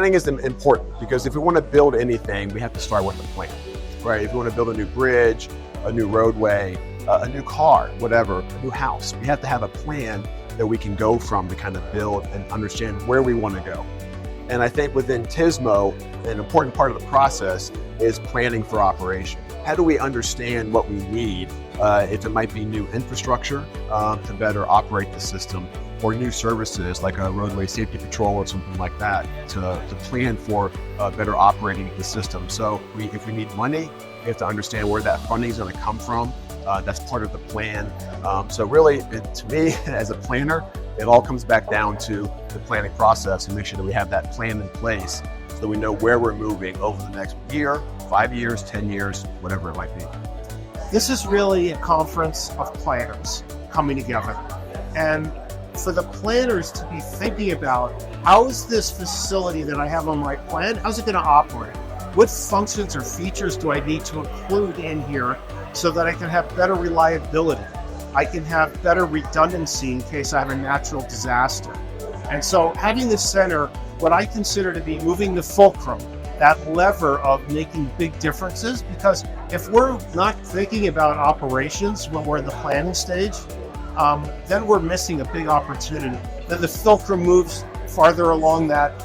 planning is important because if we want to build anything, we have to start with a plan, right? If you want to build a new bridge, a new roadway, a new car, whatever, a new house, we have to have a plan that we can go from to kind of build and understand where we want to go. And I think within TSMO, an important part of the process is planning for operation. How do we understand what we need, if it might be new infrastructure to better operate the system, or new services like a roadway safety patrol or something like that to plan for better operating the system. So if we need money, we have to understand where that funding is going to come from. That's part of the plan. So really, to me, as a planner, it all comes back down to the planning process and make sure that we have that plan in place so that we know where we're moving over the next year, 5 years, 10 years, whatever it might be. This is really a conference of planners coming together. And for the planners to be thinking about, how is this facility that I have on my plan, how's it going to operate? What functions or features do I need to include in here so that I can have better reliability? I can have better redundancy in case I have a natural disaster. And so having the center, what I consider to be moving the fulcrum, that lever of making big differences, because if we're not thinking about operations when we're in the planning stage, then we're missing a big opportunity. Then the fulcrum moves farther along that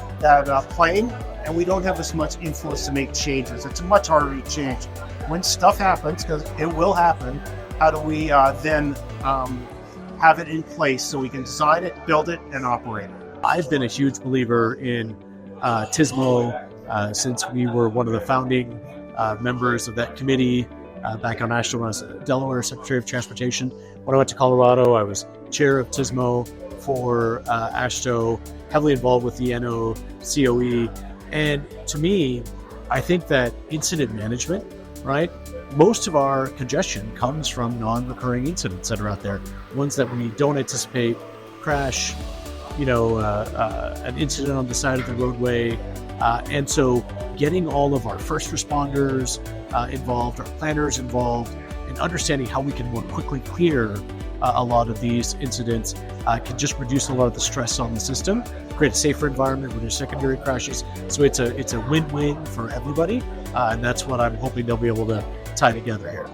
plane, and we don't have as much influence to make changes. It's much harder to change. When stuff happens, because it will happen, how do we then have it in place so we can design it, build it, and operate it? I've been a huge believer in TSMO since we were one of the founding members of that committee back on ASHTO when I was Delaware Secretary of Transportation. When I went to Colorado, I was chair of TSMO for ASHTO, heavily involved with the NOCoE. And to me, I think that incident management, right? Most of our congestion comes from non-recurring incidents that are out there, ones that we don't anticipate, crash, an incident on the side of the roadway. And so getting all of our first responders involved, our planners involved, and understanding how we can more quickly clear a lot of these incidents can just reduce a lot of the stress on the system, create a safer environment, reduce secondary crashes. So it's a win-win for everybody, and that's what I'm hoping they'll be able to tie together here.